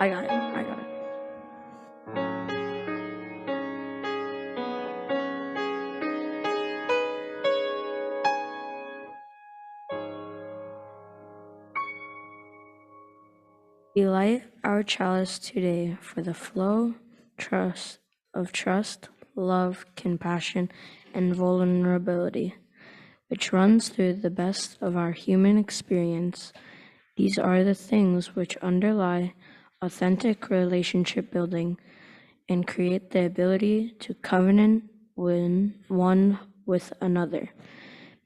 I got it. We light our chalice today for the flow, trust, love, compassion, and vulnerability, which runs through the best of our human experience. These are the things which underlie authentic relationship building and create the ability to covenant one with another.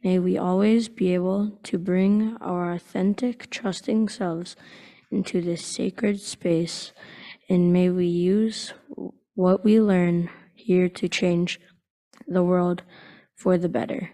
May we always be able to bring our authentic, trusting selves into this sacred space, and may we use what we learn here to change the world for the better.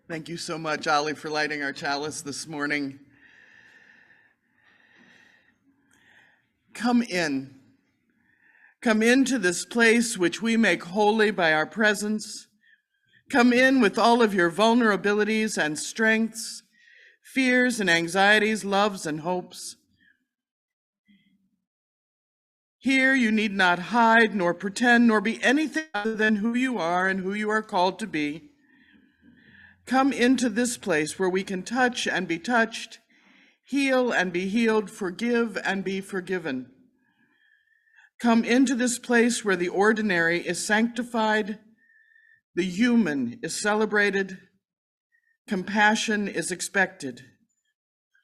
Thank you so much, Ollie, for lighting our chalice this morning. Come in. Come into this place which we make holy by our presence. Come in with all of your vulnerabilities and strengths, fears and anxieties, loves and hopes. Here you need not hide, nor pretend, nor be anything other than who you are and who you are called to be. Come into this place where we can touch and be touched, heal and be healed, forgive and be forgiven. Come into this place where the ordinary is sanctified, the human is celebrated, compassion is expected.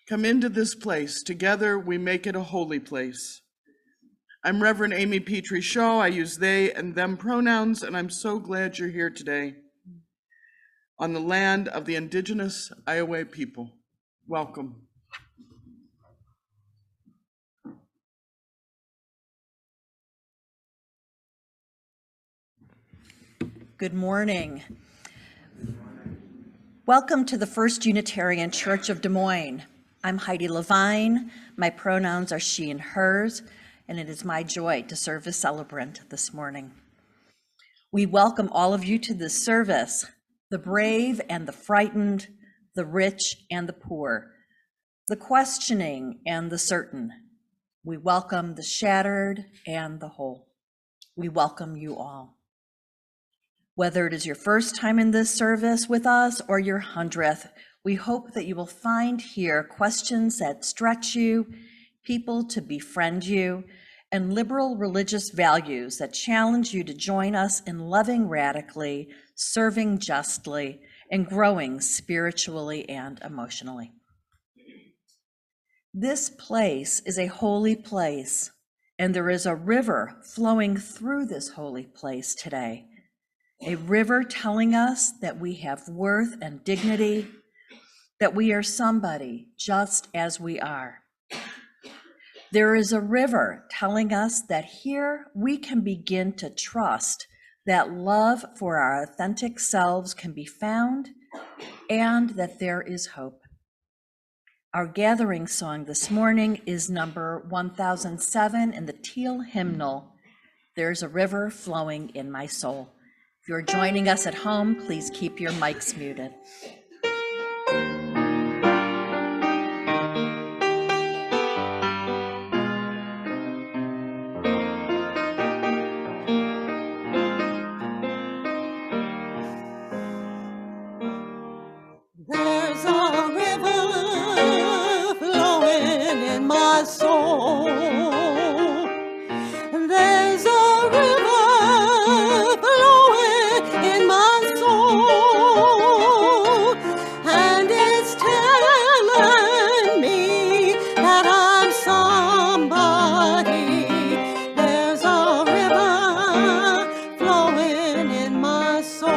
Come into this place. Together we make it a holy place. I'm Reverend Amy Petrie Shaw. I use they and them pronouns, and I'm so glad you're here today on the land of the indigenous Iowa people. Welcome. Good morning. Welcome to the First Unitarian Church of Des Moines. I'm Heidi Levine. My pronouns are she and hers, and it is my joy to serve as celebrant this morning. We welcome all of you to this service, the brave and the frightened, the rich and the poor, the questioning and the certain. We welcome the shattered and the whole. We welcome you all. Whether it is your first time in this service with us or your 100th, we hope that you will find here questions that stretch you, people to befriend you, and liberal religious values that challenge you to join us in loving radically, serving justly, and growing spiritually and emotionally. This place is a holy place, and there is a river flowing through this holy place today. A river telling us that we have worth and dignity, that we are somebody just as we are. There is a river telling us that here we can begin to trust that love for our authentic selves can be found and that there is hope. Our gathering song this morning is number 1007 in the Teal hymnal, There's a River Flowing in My Soul. If you're joining us at home, please keep your mics muted. There's a river flowing in my soul. There's a river flowing in my soul, and it's telling soul.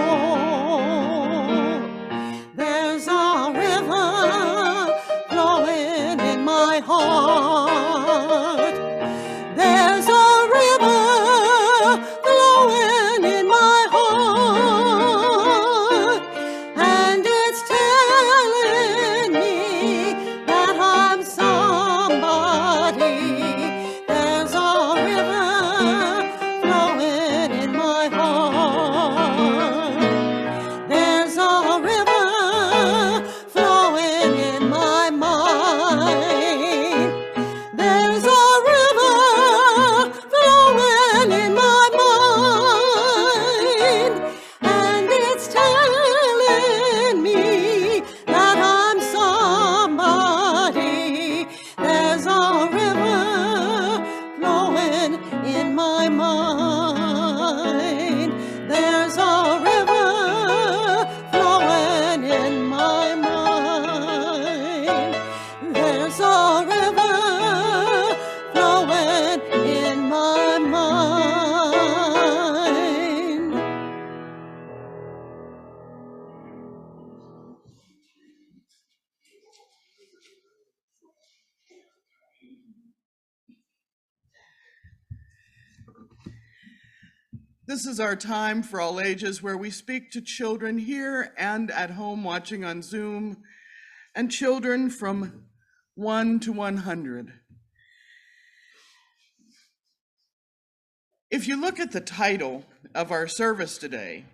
There's a river flowing in my heart. There's a river flowing in my heart, and it's telling me that I'm somebody. There's a river flowing in my heart. There's a river flowing in my mind. There's a river flowing in my mind, and it's telling me that I'm somebody. There's a river flowing in my mind. There's a river flowing in my mind. There's a river flowing in my mind. This is our time for all ages where we speak to children here and at home watching on Zoom, and children from 1 to 100. If you look at the title of our service today,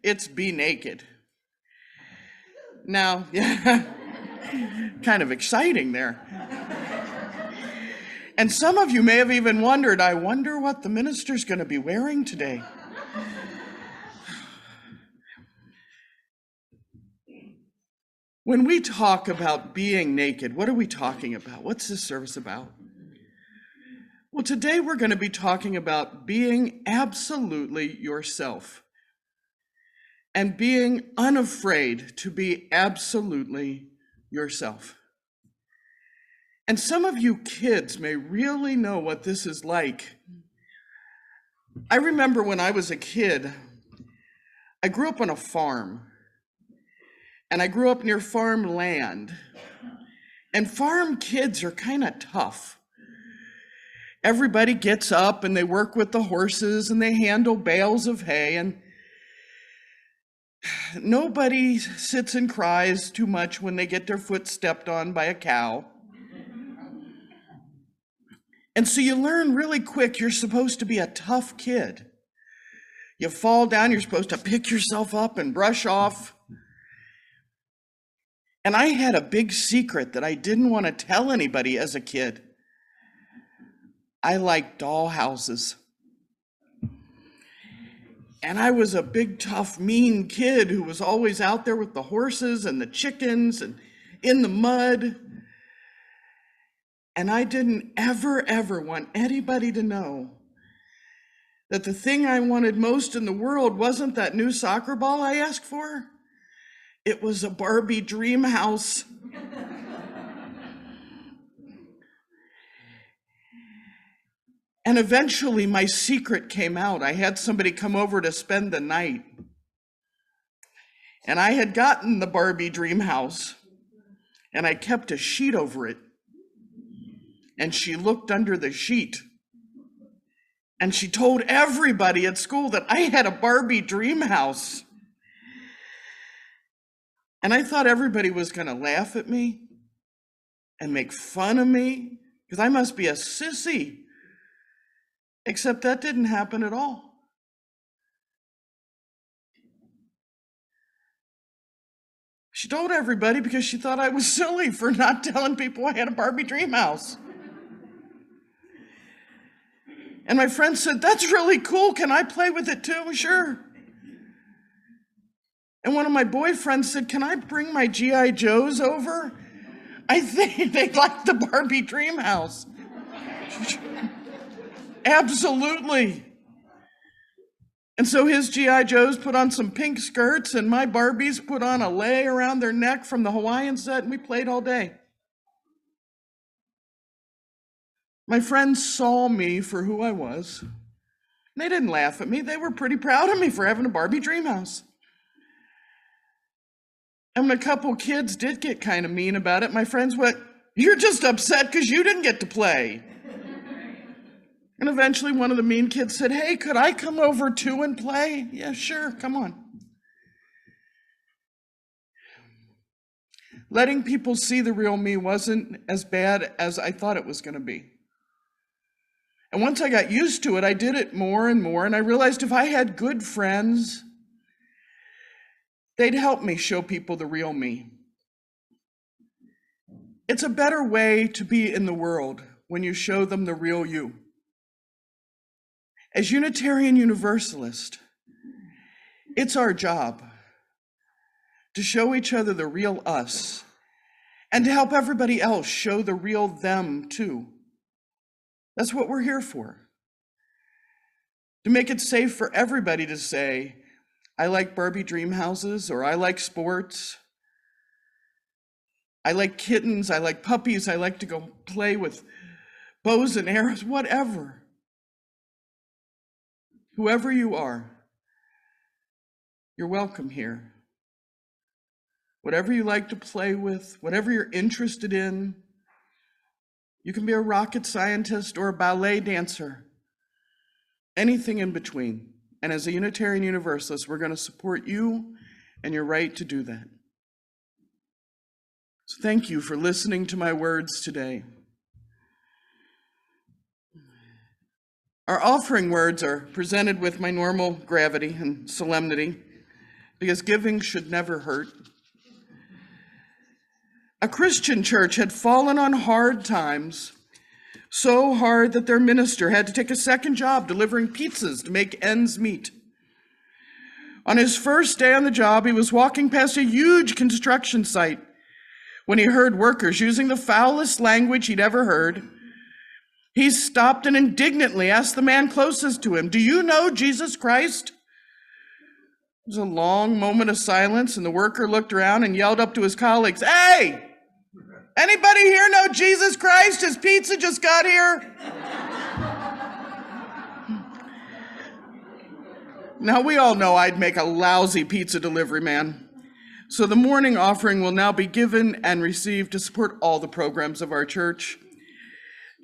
it's Be Naked. Now, yeah, kind of exciting there. And some of you may have even wondered, I wonder what the minister's going to be wearing today. When we talk about being naked, what are we talking about? What's this service about? Well, today we're going to be talking about being absolutely yourself and being unafraid to be absolutely yourself. And some of you kids may really know what this is like. I remember when I was a kid, I grew up on a farm, and I grew up near farmland. And farm kids are kind of tough. Everybody gets up and they work with the horses and they handle bales of hay, and nobody sits and cries too much when they get their foot stepped on by a cow. And so you learn really quick you're supposed to be a tough kid. You fall down, you're supposed to pick yourself up and brush off. And I had a big secret that I didn't want to tell anybody as a kid. I liked doll houses. And I was a big, tough, mean kid who was always out there with the horses and the chickens and in the mud. And I didn't ever want anybody to know that the thing I wanted most in the world wasn't that new soccer ball I asked for. It was a Barbie dream house. And eventually my secret came out. I had somebody come over to spend the night. And I had gotten the Barbie dream house, and I kept a sheet over it. And she looked under the sheet, and she told everybody at school that I had a Barbie dream house. And I thought everybody was going to laugh at me and make fun of me because I must be a sissy. Except that didn't happen at all. She told everybody because she thought I was silly for not telling people I had a Barbie dream house. And my friend said, "That's really cool. Can I play with it too?" "Sure." And one of my boyfriends said, "Can I bring my G.I. Joes over? I think they like the Barbie dream house." Absolutely. And so his G.I. Joes put on some pink skirts, and my Barbies put on a lei around their neck from the Hawaiian set, and we played all day. My friends saw me for who I was, They didn't laugh at me. They were pretty proud of me for having a Barbie dream house. And when a couple kids did get kind of mean about it, my friends went, "You're just upset because you didn't get to play." And eventually one of the mean kids said, "Hey, could I come over too and play?" "Yeah, sure, come on." Letting people see the real me wasn't as bad as I thought it was going to be. And once I got used to it, I did it more and more, and I realized if I had good friends, they'd help me show people the real me. It's a better way to be in the world when you show them the real you. As Unitarian Universalists, it's our job to show each other the real us and to help everybody else show the real them too. That's what we're here for. To make it safe for everybody to say, "I like Barbie dream houses," or "I like sports," "I like kittens," "I like puppies," "I like to go play with bows and arrows," whatever. Whoever you are, you're welcome here. Whatever you like to play with, whatever you're interested in, you can be a rocket scientist or a ballet dancer, anything in between. And as a Unitarian Universalist, we're going to support you and your right to do that. So thank you for listening to my words today. Our offering words are presented with my normal gravity and solemnity because giving should never hurt. A Christian church had fallen on hard times, so hard that their minister had to take a second job delivering pizzas to make ends meet. On his first day on the job, he was walking past a huge construction site when he heard workers using the foulest language he'd ever heard. He stopped and indignantly asked the man closest to him, "Do you know Jesus Christ?" There was a long moment of silence, and the worker looked around and yelled up to his colleagues, "Hey! Anybody here know Jesus Christ? His pizza just got here." Now, we all know I'd make a lousy pizza delivery man. So the morning offering will now be given and received to support all the programs of our church.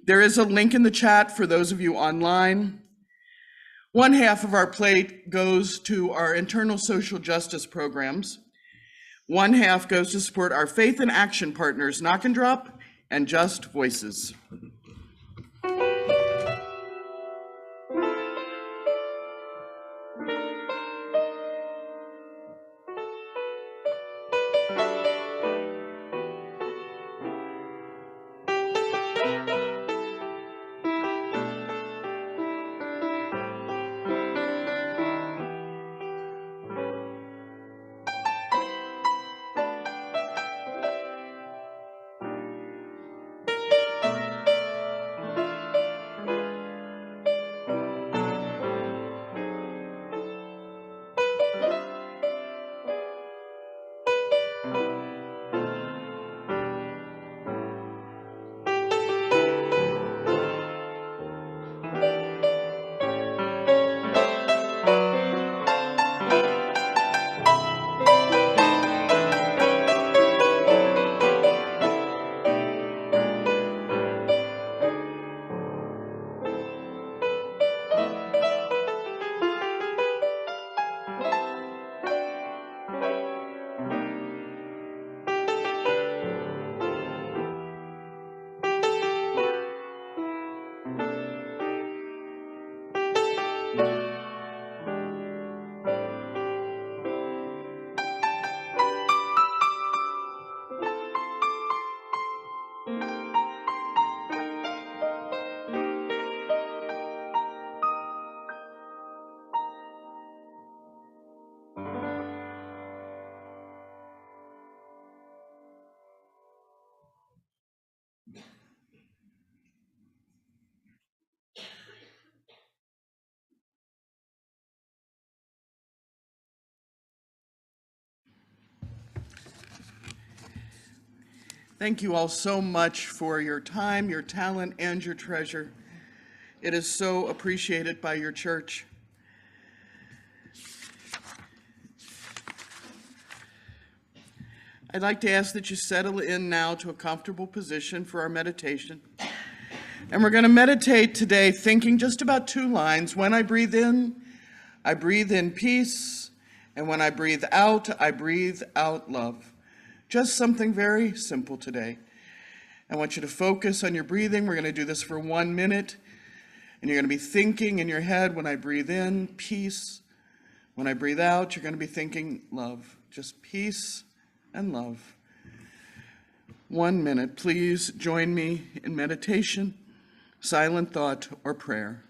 There is a link in the chat for those of you online. One half of our plate goes to our internal social justice programs. One half goes to support our faith and action partners, Knock and Drop and Just Voices. Thank you all so much for your time, your talent, and your treasure. It is so appreciated by your church. I'd like to ask that you settle in now to a comfortable position for our meditation. And we're going to meditate today thinking just about 2 lines. When I breathe in peace. And when I breathe out love. Just something very simple today. I want you to focus on your breathing. We're going to do this for 1 minute. And you're going to be thinking in your head, when I breathe in, peace. When I breathe out, you're going to be thinking love. Just peace and love. 1 minute. Please join me in meditation, silent thought, or prayer.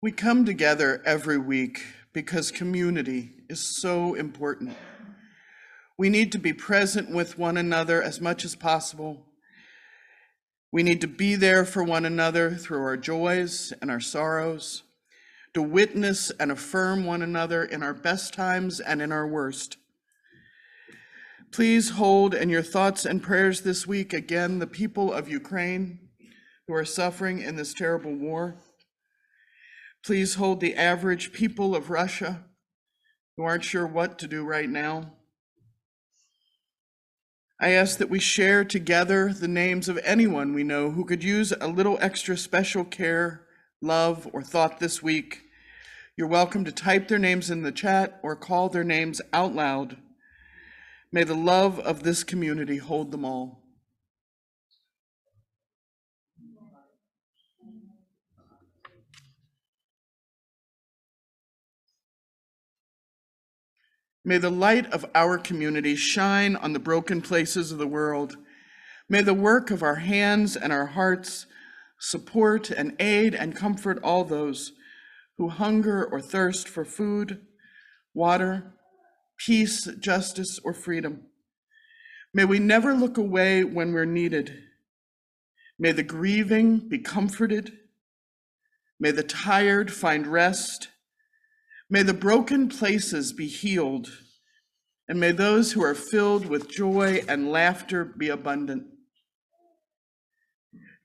We come together every week because community is so important. We need to be present with one another as much as possible. We need to be there for one another through our joys and our sorrows, to witness and affirm one another in our best times and in our worst. Please hold in your thoughts and prayers this week again the people of Ukraine who are suffering in this terrible war. Please hold the average people of Russia who aren't sure what to do right now. I ask that we share together the names of anyone we know who could use a little extra special care, love, or thought this week. You're welcome to type their names in the chat or call their names out loud. May the love of this community hold them all. May the light of our community shine on the broken places of the world. May the work of our hands and our hearts support and aid and comfort all those who hunger or thirst for food, water, peace, justice, or freedom. May we never look away when we're needed. May the grieving be comforted. May the tired find rest. May the broken places be healed, and may those who are filled with joy and laughter be abundant.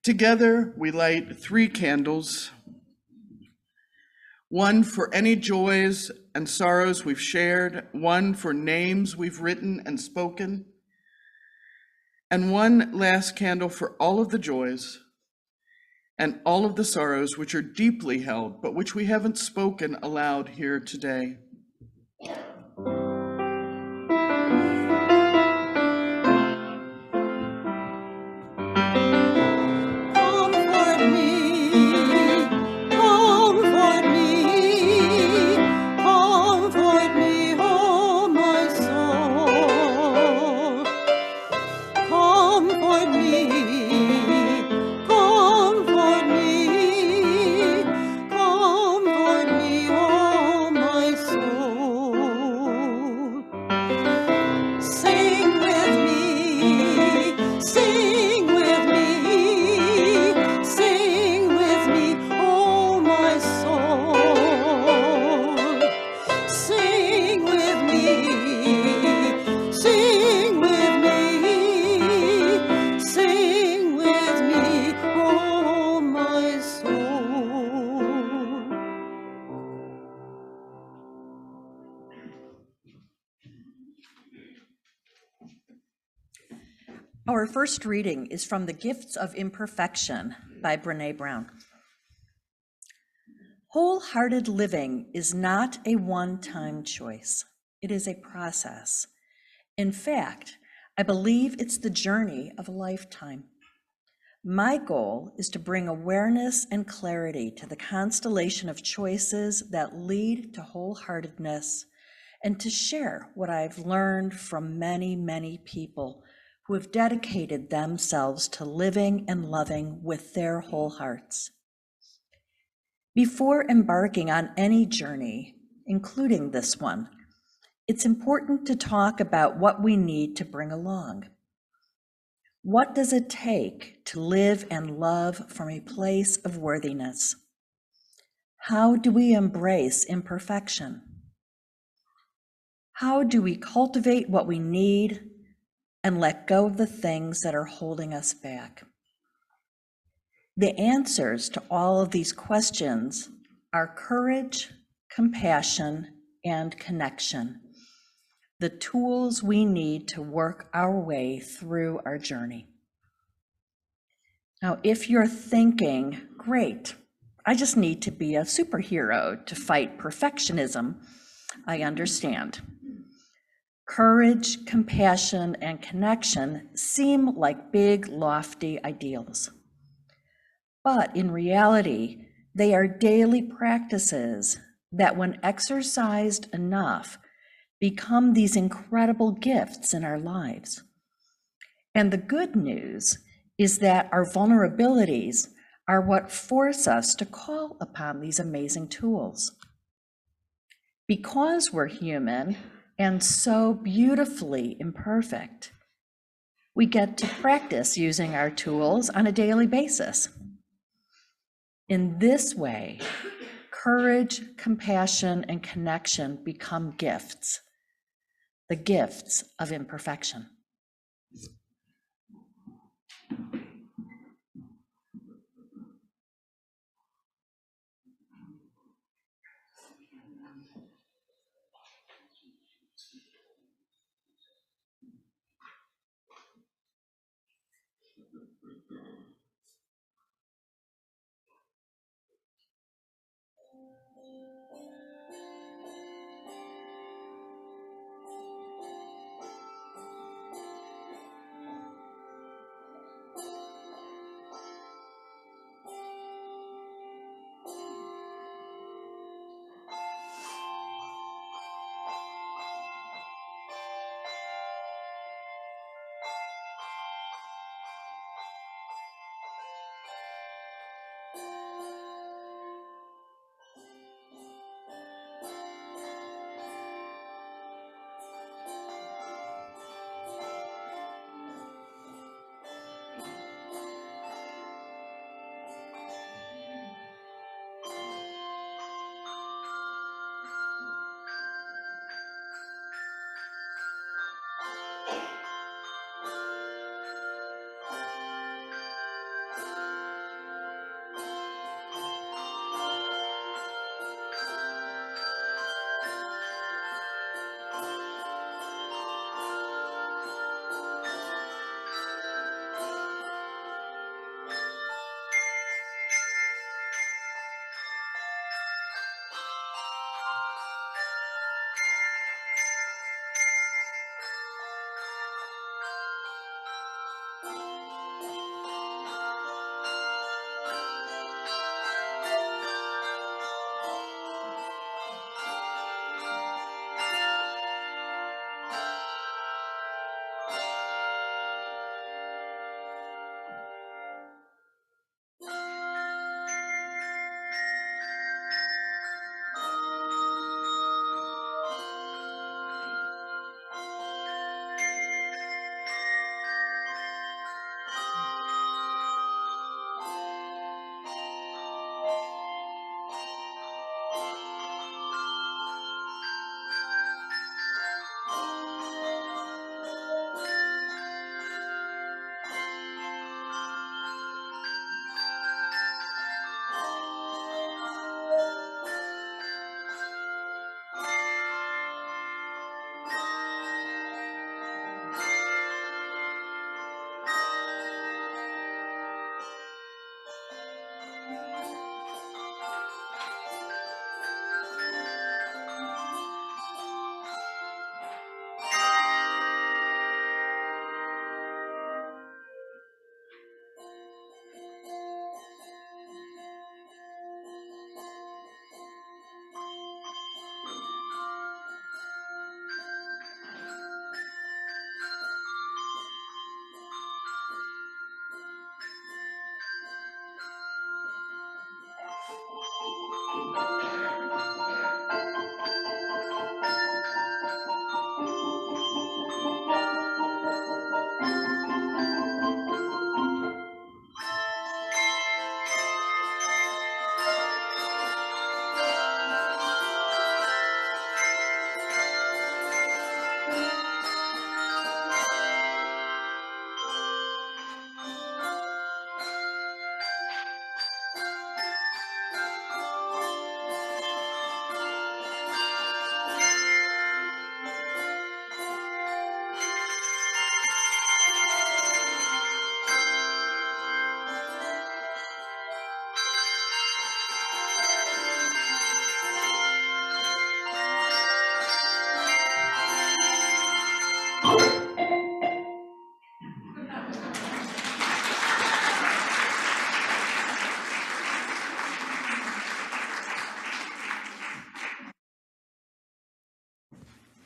Together, we light 3 candles, one for any joys and sorrows we've shared, one for names we've written and spoken, and one last candle for all of the joys and all of the sorrows which are deeply held, but which we haven't spoken aloud here today. Comfort me, comfort me, comfort me, oh my soul. Comfort me, comfort me, Our first reading is from The Gifts of Imperfection by Brené Brown. Wholehearted living is not a one-time choice. It is a process. In fact, I believe it's the journey of a lifetime. My goal is to bring awareness and clarity to the constellation of choices that lead to wholeheartedness, and to share what I've learned from many, many people who have dedicated themselves to living and loving with their whole hearts. Before embarking on any journey, including this one, it's important to talk about what we need to bring along. What does it take to live and love from a place of worthiness? How do we embrace imperfection? How do we cultivate what we need and let go of the things that are holding us back? The answers to all of these questions are courage, compassion, and connection, the tools we need to work our way through our journey. Now, if you're thinking, great, I just need to be a superhero to fight perfectionism, I understand. Courage, compassion, and connection seem like big, lofty ideals. But in reality, they are daily practices that, when exercised enough, become these incredible gifts in our lives. And the good news is that our vulnerabilities are what force us to call upon these amazing tools. Because we're human and so beautifully imperfect, we get to practice using our tools on a daily basis. In this way, courage, compassion, and connection become gifts, the gifts of imperfection.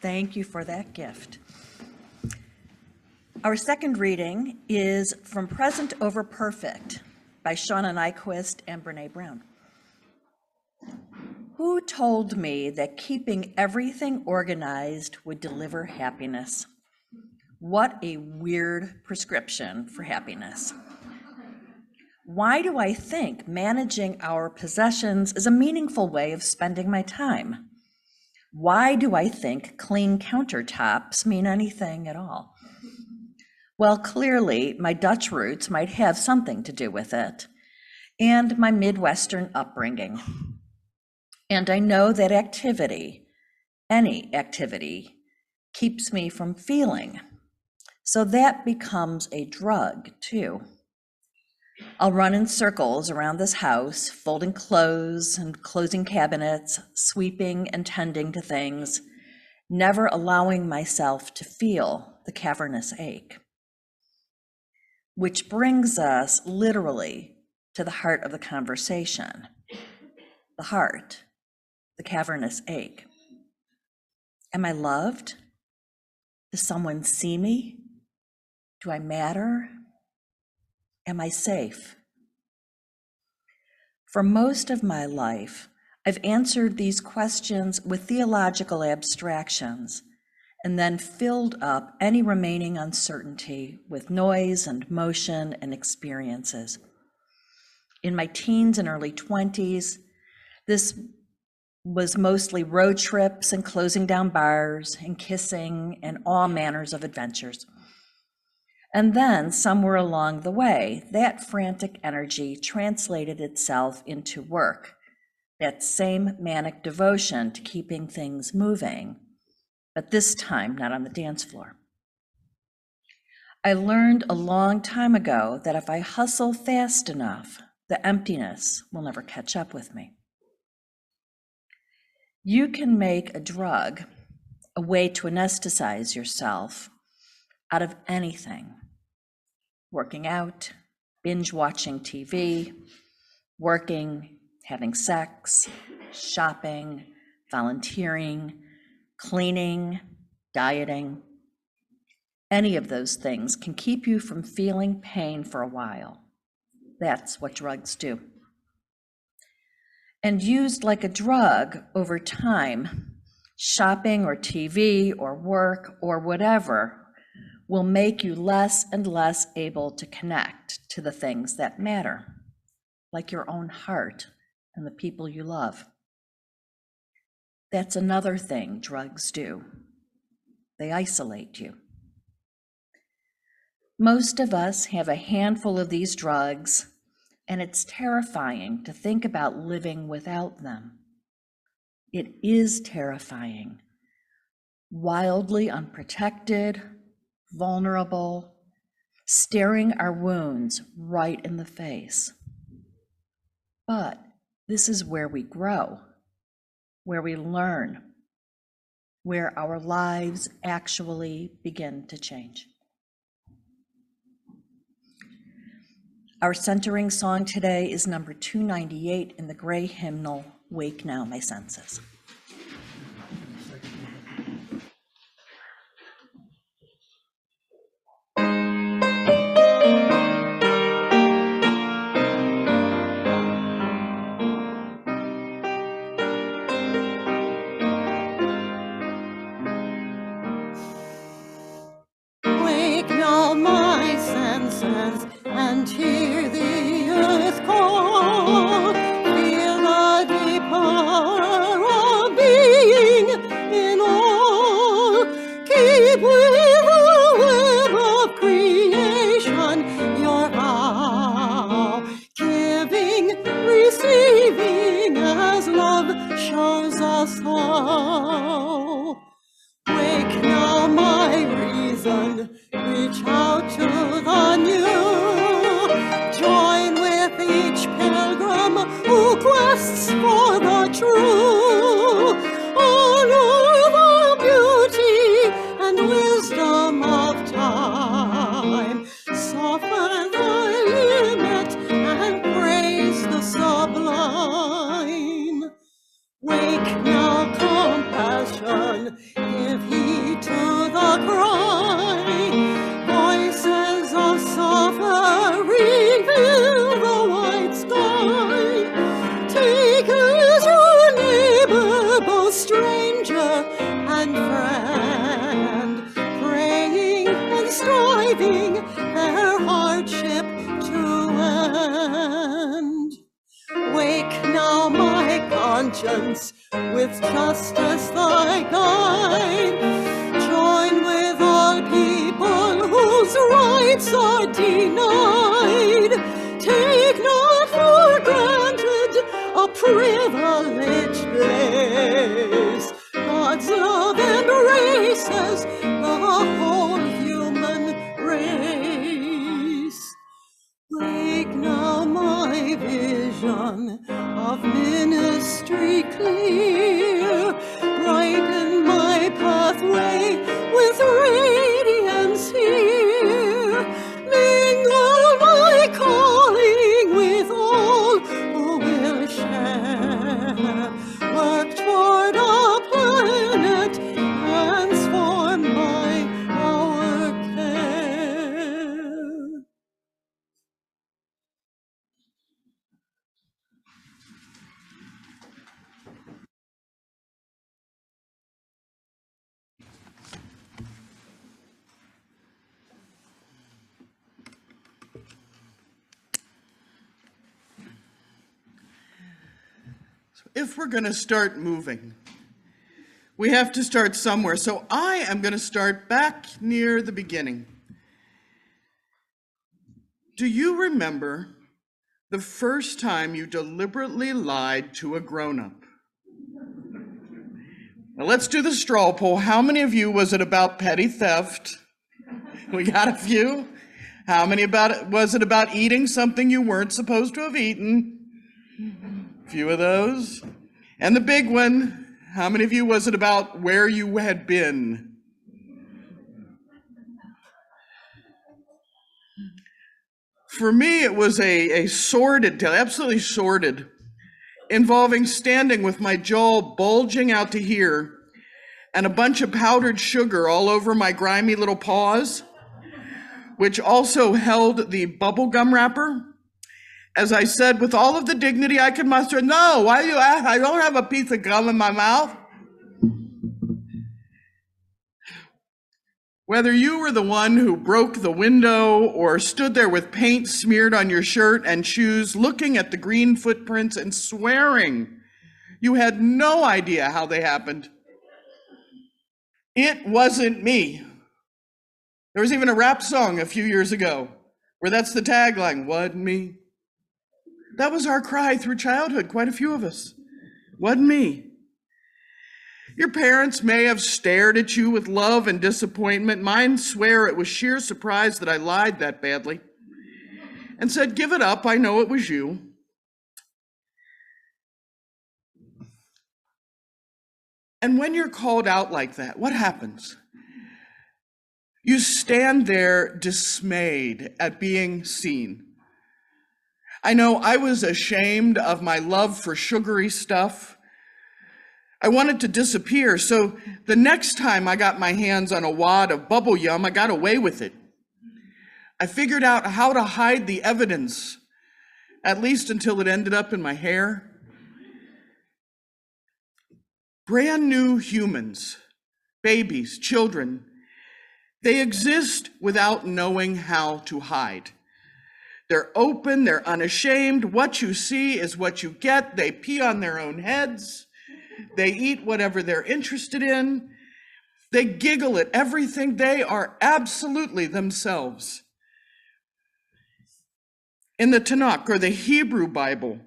Thank you for that gift. Our second reading is from Present Over Perfect by Shauna Nyquist and Brene Brown. Who told me that keeping everything organized would deliver happiness? What a weird prescription for happiness. Why do I think managing our possessions is a meaningful way of spending my time? Why do I think clean countertops mean anything at all? Well, clearly, my Dutch roots might have something to do with it, and my Midwestern upbringing. And I know that activity, any activity, keeps me from feeling. So that becomes a drug, too. I'll run in circles around this house, folding clothes and closing cabinets, sweeping and tending to things, never allowing myself to feel the cavernous ache. Which brings us literally to the heart of the conversation. The heart, the cavernous ache. Am I loved? Does someone see me? Do I matter? Am I safe? For most of my life, I've answered these questions with theological abstractions and then filled up any remaining uncertainty with noise and motion and experiences. In my teens and early 20s, this was mostly road trips and closing down bars and kissing and all manners of adventures. And then somewhere along the way, that frantic energy translated itself into work, that same manic devotion to keeping things moving, but this time not on the dance floor. I learned a long time ago that if I hustle fast enough, the emptiness will never catch up with me. You can make a drug, a way to anesthetize yourself, out of anything. Working out, binge watching TV, working, having sex, shopping, volunteering, cleaning, dieting. Any of those things can keep you from feeling pain for a while. That's what drugs do. And used like a drug over time, shopping or TV or work or whatever will make you less and less able to connect to the things that matter, like your own heart and the people you love. That's another thing drugs do. They isolate you. Most of us have a handful of these drugs, and it's terrifying to think about living without them. It is terrifying, wildly unprotected, vulnerable, staring our wounds right in the face. But this is where we grow, where we learn, where our lives actually begin to change. Our centering song today is number 298 in the gray hymnal, Wake Now, My Senses. Wake now my senses and hear the earth call. Feel the deep power of being in all. Keep with the web of creation your vow. Giving, receiving as love shows us how. Wake now my reason, reach out to the new. Join with each pilgrim who quests for the true. Honor the beauty and wisdom of time. Soften thy limit and praise the sublime. Wake now compassion, give heed and friend, praying and striving their hardship to end. Wake now, my conscience, with justice thy guide. Join with all people whose rights are denied. Take not for granted a privileged place. God's love embraces the whole human race. Wake now, my vision of ministry clear. Brighten my pathway with radiance here. Mingle my calling with all who will share. Work toward a planet transformed by our care. If we're going to start moving, we have to start somewhere. So I am going to start back near the beginning. Do you remember the first time you deliberately lied to a grown-up? Now let's do the straw poll. How many of you was it about petty theft? We got a few. How many was it about eating something you weren't supposed to have eaten? A few of those. And the big one, how many of you was it about where you had been? For me, it was a sordid tale, absolutely sordid, involving standing with my jaw bulging out to here and a bunch of powdered sugar all over my grimy little paws, which also held the bubble gum wrapper. As I said, with all of the dignity I could muster, no, why do you ask? I don't have a piece of gum in my mouth. Whether you were the one who broke the window or stood there with paint smeared on your shirt and shoes, looking at the green footprints and swearing you had no idea how they happened, it wasn't me. There was even a rap song a few years ago where that's the tagline, wasn't me. That was our cry through childhood, quite a few of us. Wasn't me. Your parents may have stared at you with love and disappointment. Mine swear it was sheer surprise that I lied that badly and said, give it up, I know it was you. And when you're called out like that, what happens? You stand there dismayed at being seen. I know I was ashamed of my love for sugary stuff. I wanted to disappear, so the next time I got my hands on a wad of bubble yum, I got away with it. I figured out how to hide the evidence, at least until it ended up in my hair. Brand new humans, babies, children, they exist without knowing how to hide. They're open, they're unashamed. What you see is what you get. They pee on their own heads. They eat whatever they're interested in. They giggle at everything. They are absolutely themselves. In the Tanakh, or the Hebrew Bible,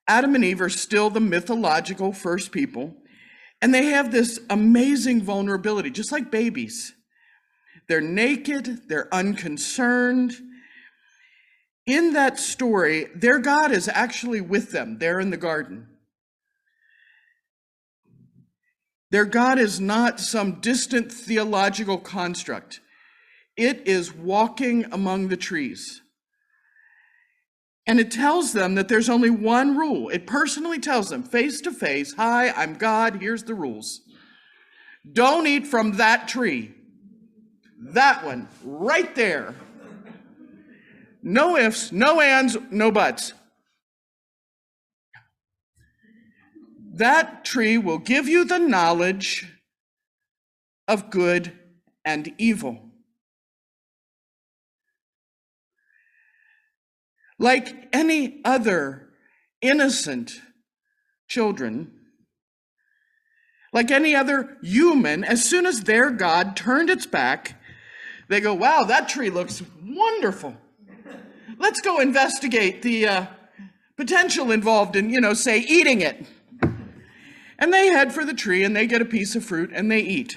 Adam and Eve are still the mythological first people, and they have this amazing vulnerability, just like babies. They're naked, they're unconcerned. In that story, their God is actually with them there in the garden. Their God is not some distant theological construct. It is walking among the trees. And it tells them that there's only one rule. It personally tells them face to face, hi, I'm God, here's the rules. Don't eat from that tree. That one, right there. No ifs, no ands, no buts. That tree will give you the knowledge of good and evil. Like any other innocent children, like any other human, as soon as their God turned its back, they go, wow, that tree looks wonderful. Let's go investigate the potential involved in, say, eating it. And they head for the tree and they get a piece of fruit and they eat.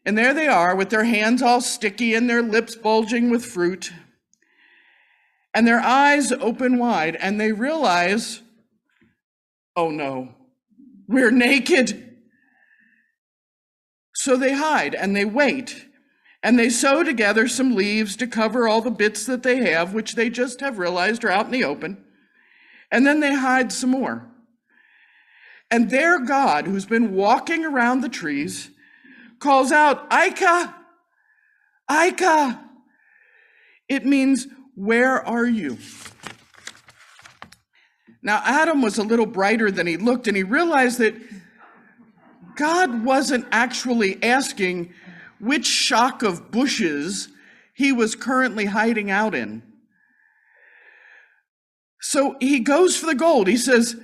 And there they are with their hands all sticky and their lips bulging with fruit. And their eyes open wide and they realize, oh no, we're naked. So they hide and they wait and they sew together some leaves to cover all the bits that they have, which they just have realized are out in the open. And then they hide some more. And their God, who's been walking around the trees, calls out, Aika, Aika. It means, where are you? Now, Adam was a little brighter than he looked, and he realized that God wasn't actually asking which shock of bushes he was currently hiding out in. So he goes for the gold. He says,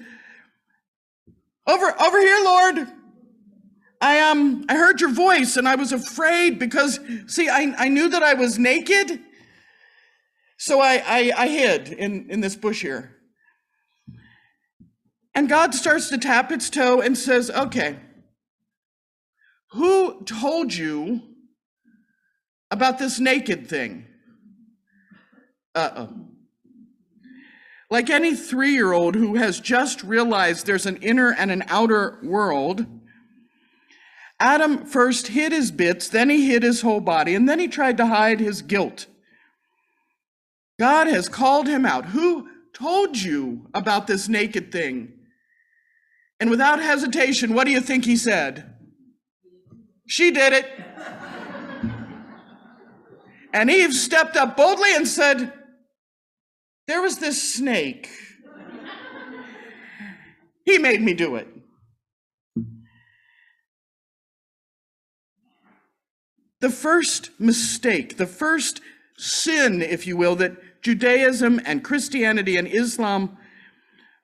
over here, Lord. I heard your voice and I was afraid because, see, I knew that I was naked. So I hid in this bush here. And God starts to tap its toe and says, okay, who told you about this naked thing? Uh-oh. Like any 3-year-old who has just realized there's an inner and an outer world, Adam first hid his bits, then he hid his whole body, and then he tried to hide his guilt. God has called him out. Who told you about this naked thing? And without hesitation, what do you think he said? She did it. And Eve stepped up boldly and said, there was this snake. He made me do it. The first mistake, the first sin, if you will, that Judaism and Christianity and Islam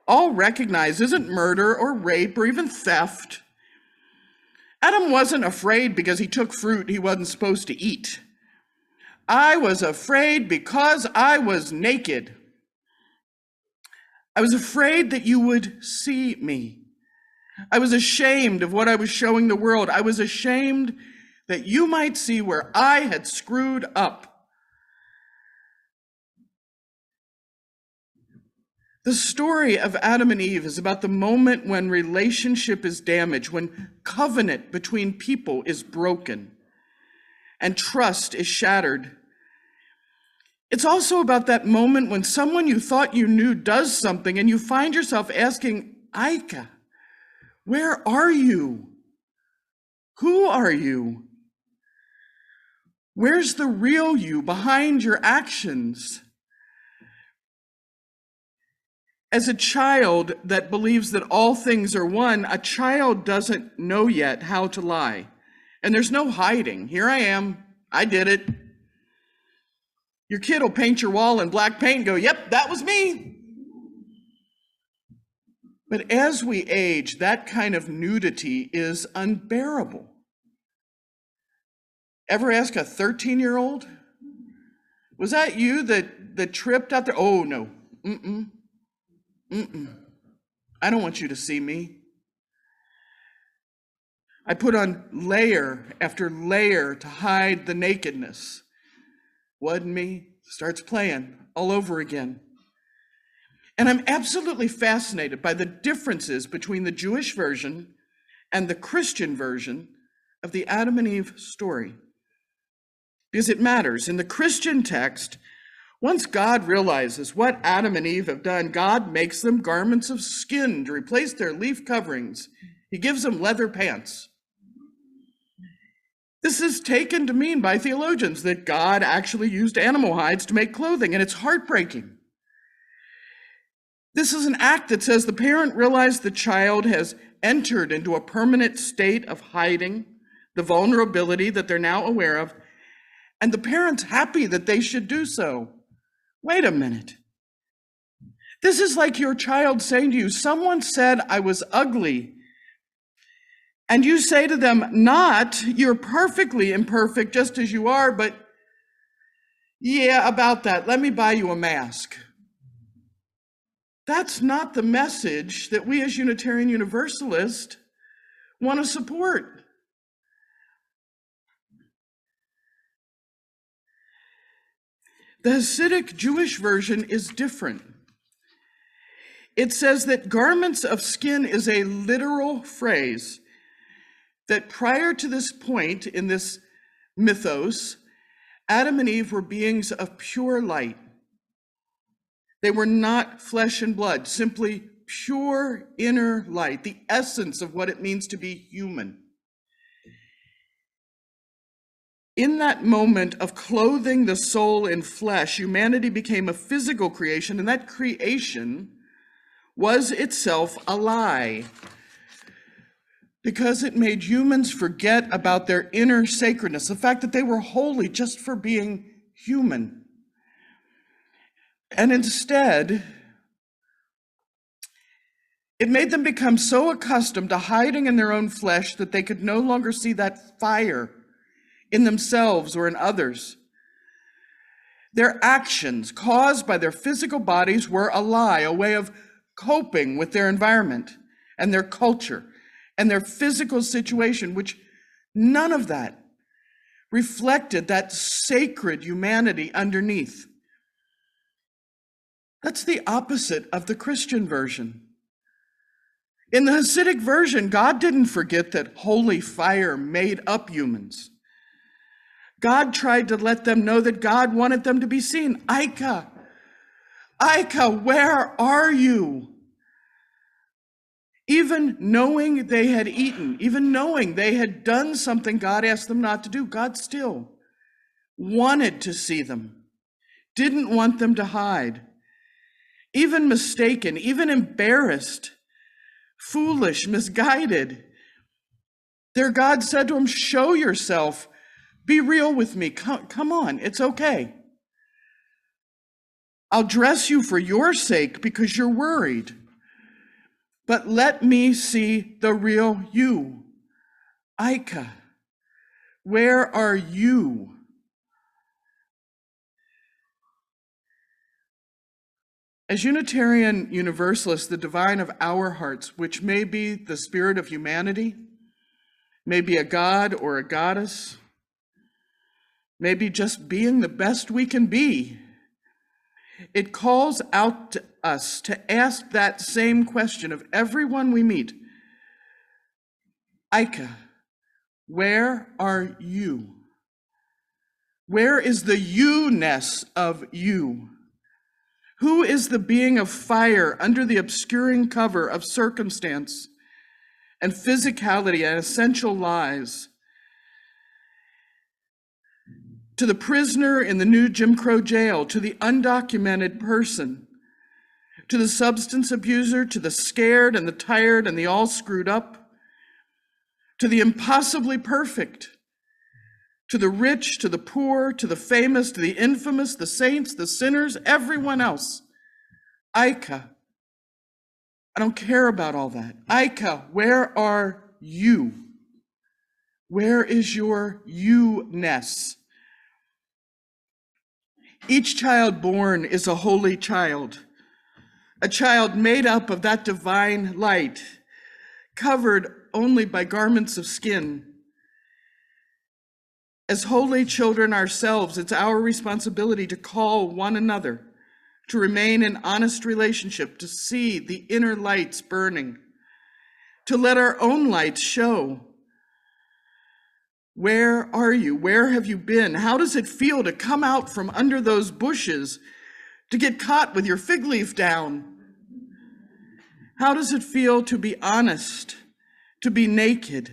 all recognize isn't murder or rape or even theft. Adam wasn't afraid because he took fruit he wasn't supposed to eat. I was afraid because I was naked. I was afraid that you would see me. I was ashamed of what I was showing the world. I was ashamed that you might see where I had screwed up. The story of Adam and Eve is about the moment when relationship is damaged, when covenant between people is broken and trust is shattered. It's also about that moment when someone you thought you knew does something and you find yourself asking, Aika, where are you? Who are you? Where's the real you behind your actions? As a child that believes that all things are one, a child doesn't know yet how to lie. And there's no hiding. Here I am. I did it. Your kid will paint your wall in black paint and go, yep, that was me. But as we age, that kind of nudity is unbearable. Ever ask a 13-year-old? Was that you that tripped out there? Oh, no. I don't want you to see me. I put on layer after layer to hide the nakedness. Wasn't me. Starts playing all over again. And I'm absolutely fascinated by the differences between the Jewish version and the Christian version of the Adam and Eve story. Because it matters. In the Christian text, once God realizes what Adam and Eve have done, God makes them garments of skin to replace their leaf coverings. He gives them leather pants. This is taken to mean by theologians that God actually used animal hides to make clothing, and it's heartbreaking. This is an act that says the parent realized the child has entered into a permanent state of hiding, the vulnerability that they're now aware of, and the parents happy that they should do so. Wait a minute. This is like your child saying to you, someone said I was ugly. And you say to them, not, you're perfectly imperfect just as you are, but yeah, about that, let me buy you a mask. That's not the message that we as Unitarian Universalists want to support. The Hasidic Jewish version is different. It says that garments of skin is a literal phrase, that prior to this point in this mythos, Adam and Eve were beings of pure light. They were not flesh and blood, simply pure inner light, the essence of what it means to be human. In that moment of clothing the soul in flesh, humanity became a physical creation, and that creation was itself a lie, because it made humans forget about their inner sacredness, the fact that they were holy just for being human. And instead, it made them become so accustomed to hiding in their own flesh that they could no longer see that fire in themselves or in others. Their actions caused by their physical bodies were a lie, a way of coping with their environment and their culture and their physical situation, which none of that reflected that sacred humanity underneath. That's the opposite of the Christian version. In the Hasidic version, God didn't forget that holy fire made up humans. God tried to let them know that God wanted them to be seen. Aika, where are you? Even knowing they had eaten, even knowing they had done something God asked them not to do, God still wanted to see them, didn't want them to hide. Even mistaken, even embarrassed, foolish, misguided, their God said to them, show yourself, be real with me, come on, it's okay. I'll dress you for your sake because you're worried. But let me see the real you. Aika, where are you? As Unitarian Universalists, the divine of our hearts, which may be the spirit of humanity, may be a god or a goddess, maybe just being the best we can be, it calls out to us to ask that same question of everyone we meet. Aika, where are you? Where is the you-ness of you? Who is the being of fire under the obscuring cover of circumstance and physicality and essential lies? To the prisoner in the new Jim Crow jail, to the undocumented person, to the substance abuser, to the scared and the tired and the all screwed up, to the impossibly perfect, to the rich, to the poor, to the famous, to the infamous, the saints, the sinners, everyone else. Aika, I don't care about all that. Aika, where are you? Where is your you-ness? Each child born is a holy child, a child made up of that divine light, covered only by garments of skin. As holy children ourselves, it's our responsibility to call one another, to remain in honest relationship, to see the inner lights burning, to let our own lights show. Where are you? Where have you been? How does it feel to come out from under those bushes, to get caught with your fig leaf down? How does it feel to be honest, to be naked?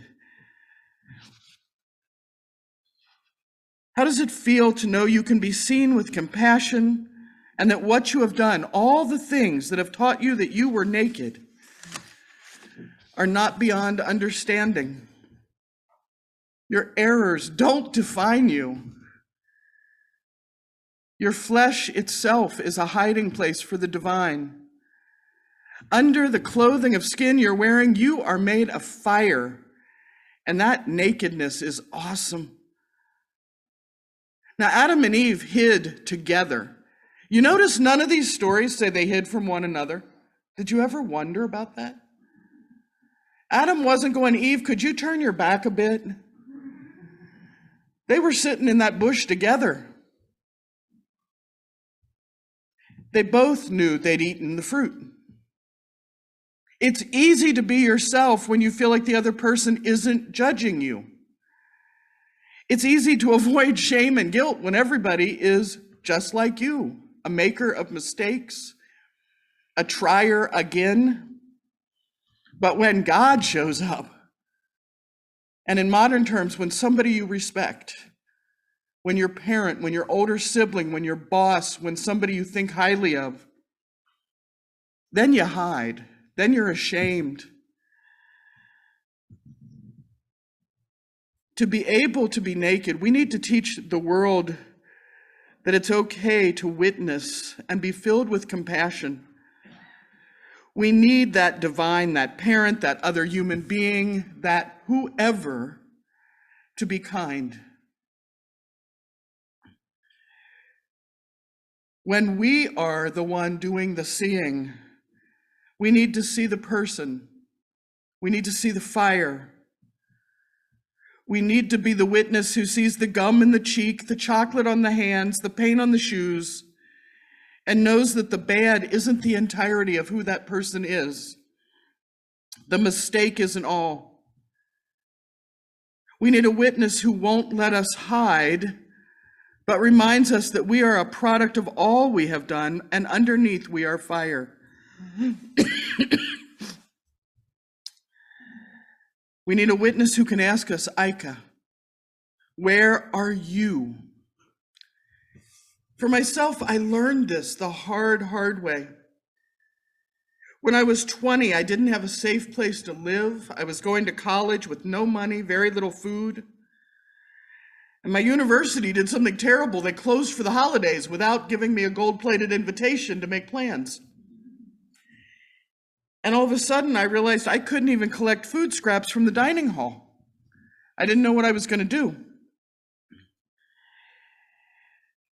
How does it feel to know you can be seen with compassion and that what you have done, all the things that have taught you that you were naked, are not beyond understanding? Your errors don't define you. Your flesh itself is a hiding place for the divine. Under the clothing of skin you're wearing, you are made of fire, and that nakedness is awesome. Now, Adam and Eve hid together. You notice none of these stories say they hid from one another. Did you ever wonder about that? Adam wasn't going, Eve, could you turn your back a bit? They were sitting in that bush together. They both knew they'd eaten the fruit. It's easy to be yourself when you feel like the other person isn't judging you. It's easy to avoid shame and guilt when everybody is just like you, a maker of mistakes, a trier again. But when God shows up, and in modern terms, when somebody you respect, when your parent, when your older sibling, when your boss, when somebody you think highly of, then you hide, then you're ashamed. To be able to be naked, we need to teach the world that it's okay to witness and be filled with compassion. We need that divine, that parent, that other human being, that whoever, to be kind. When we are the one doing the seeing, we need to see the person. We need to see the fire. We need to be the witness who sees the gum in the cheek, the chocolate on the hands, the paint on the shoes, and knows that the bad isn't the entirety of who that person is. The mistake isn't all. We need a witness who won't let us hide, but reminds us that we are a product of all we have done, and underneath we are fire. We need a witness who can ask us, Ika, where are you? For myself, I learned this the hard way. When I was 20, I didn't have a safe place to live. I was going to college with no money, very little food. And my university did something terrible. They closed for the holidays without giving me a gold-plated invitation to make plans. And all of a sudden, I realized I couldn't even collect food scraps from the dining hall. I didn't know what I was going to do.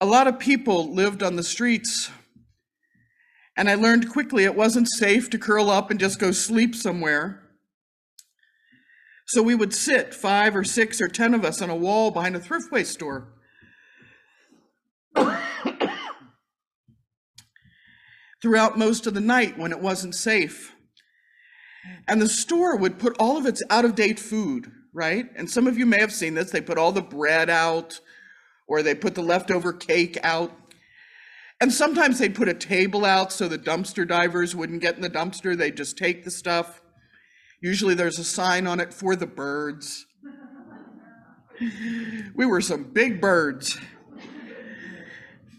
A lot of people lived on the streets, and I learned quickly it wasn't safe to curl up and just go sleep somewhere. So we would sit, 5 or 6 or 10 of us, on a wall behind a thriftway store. Throughout most of the night when it wasn't safe. And the store would put all of its out-of-date food, right? And some of you may have seen this. They put all the bread out, or they put the leftover cake out. And sometimes they'd put a table out so the dumpster divers wouldn't get in the dumpster. They'd just take the stuff. Usually there's a sign on it for the birds. We were some big birds.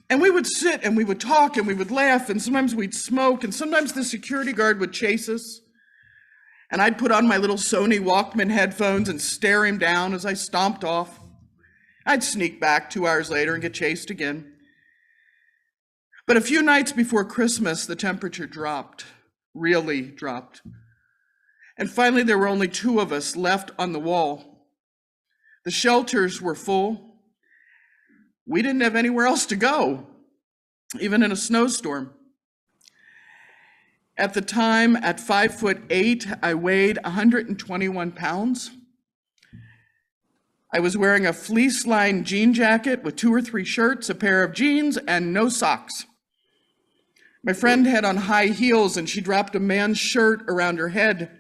And we would sit and we would talk and we would laugh, and sometimes we'd smoke, and sometimes the security guard would chase us. And I'd put on my little Sony Walkman headphones and stare him down as I stomped off. I'd sneak back 2 hours later and get chased again. But a few nights before Christmas, the temperature dropped, really dropped. And finally, there were only 2 of us left on the wall. The shelters were full. We didn't have anywhere else to go, even in a snowstorm. At the time, at 5'8", I weighed 121 pounds. I was wearing a fleece-lined jean jacket with 2 or 3 shirts, a pair of jeans, and no socks. My friend had on high heels, and she dropped a man's shirt around her head.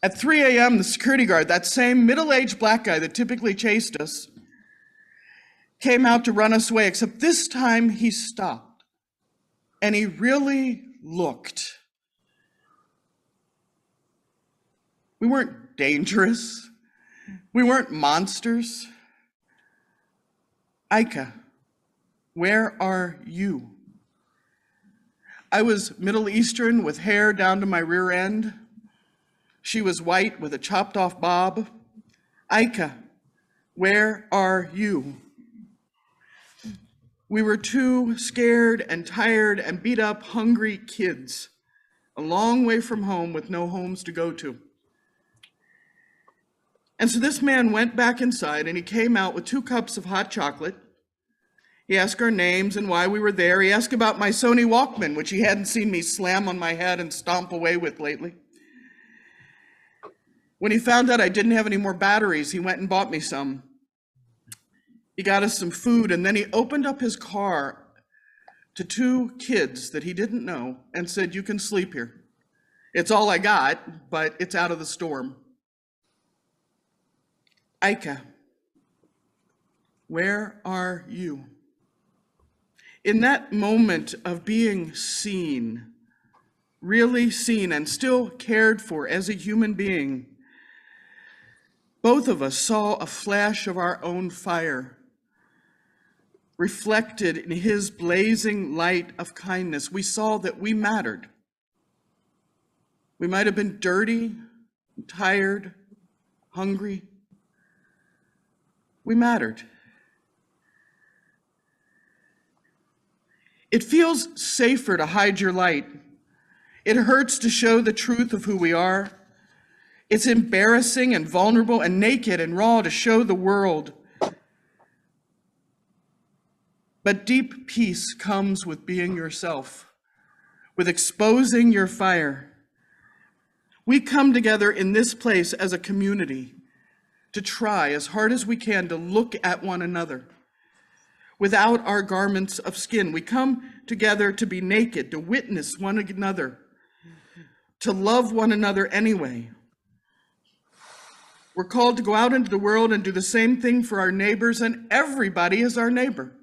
At 3 a.m., the security guard, that same middle-aged black guy that typically chased us, came out to run us away, except this time he stopped. And he really looked. We weren't dangerous. We weren't monsters. Ika, where are you? I was Middle Eastern with hair down to my rear end. She was white with a chopped off bob. Ika, where are you? We were two scared and tired and beat up, hungry kids, a long way from home with no homes to go to. And so this man went back inside and he came out with 2 cups of hot chocolate. He asked our names and why we were there. He asked about my Sony Walkman, which he hadn't seen me slam on my head and stomp away with lately. When he found out I didn't have any more batteries, he went and bought me some. He got us some food, and then he opened up his car to 2 kids that he didn't know and said, "You can sleep here. It's all I got, but it's out of the storm." Ika, where are you? In that moment of being seen, really seen and still cared for as a human being, both of us saw a flash of our own fire, reflected in his blazing light of kindness. We saw that we mattered. We might have been dirty, tired, hungry. We mattered. It feels safer to hide your light. It hurts to show the truth of who we are. It's embarrassing and vulnerable and naked and raw to show the world. But deep peace comes with being yourself, with exposing your fire. We come together in this place as a community to try as hard as we can to look at one another without our garments of skin. We come together to be naked, to witness one another, to love one another anyway. We're called to go out into the world and do the same thing for our neighbors, and everybody is our neighbor.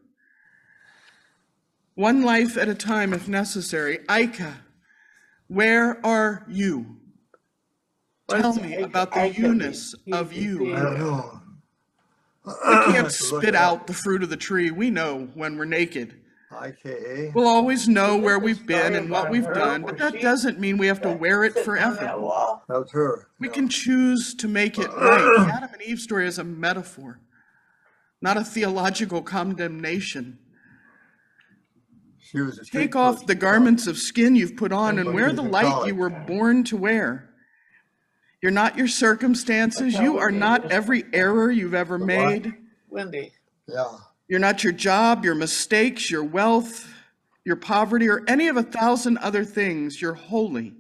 One life at a time if necessary. Ika, where are you? Tell me about the you-ness of you. I don't know. We can't spit out the fruit of the tree. We know when we're naked. IKA. We'll always know where we've been and what we've done, but that doesn't mean we have to wear it forever. That was her. We can choose to make it right. The Adam and Eve story is a metaphor, not a theological condemnation. She was a Take off the garments of skin you've put on and wear the light you were born to wear. You're not your circumstances. You are not every error you've ever made. Wendy. Yeah. You're not your job, your mistakes, your wealth, your poverty, or any of 1,000 other things. You're holy.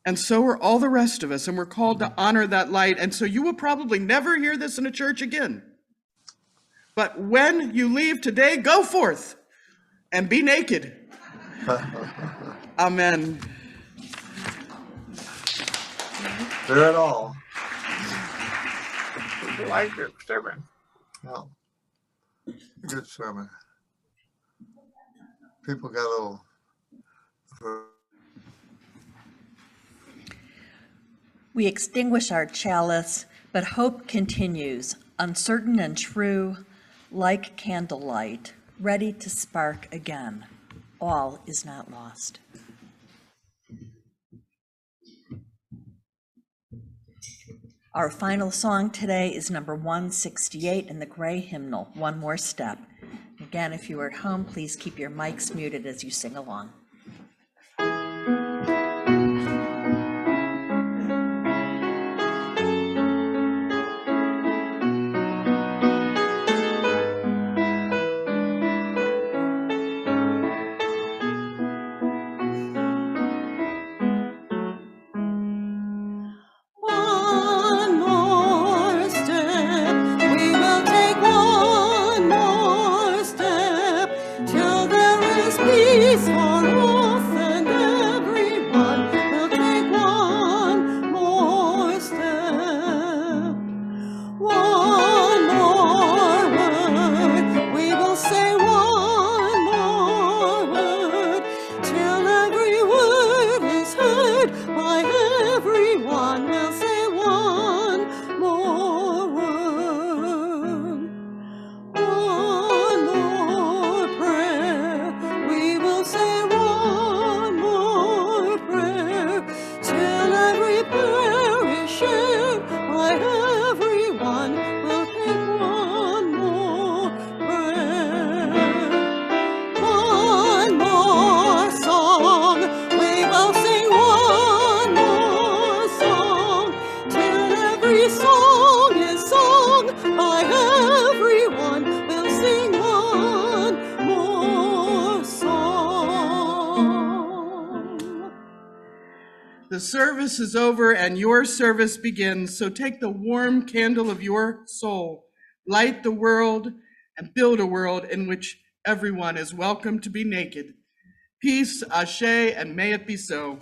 And so are all the rest of us, and we're called to honor that light. And so you will probably never hear this in a church again. But when you leave today, go forth and be naked. Amen. They're at all. You like your sermon? No. Good sermon. People got a little. We extinguish our chalice, but hope continues, uncertain and true, like candlelight, ready to spark again. All is not lost. Our final song today is number 168 in the gray hymnal, One More Step. Again, if you are at home, please keep your mics muted as you sing along. One more step, we will take one more step till there is peace for all. by everyone, we'll sing one more song. The service is over and your service begins, so take the warm candle of your soul, light the world, and build a world in which everyone is welcome to be naked. Peace, ashe, and may it be so.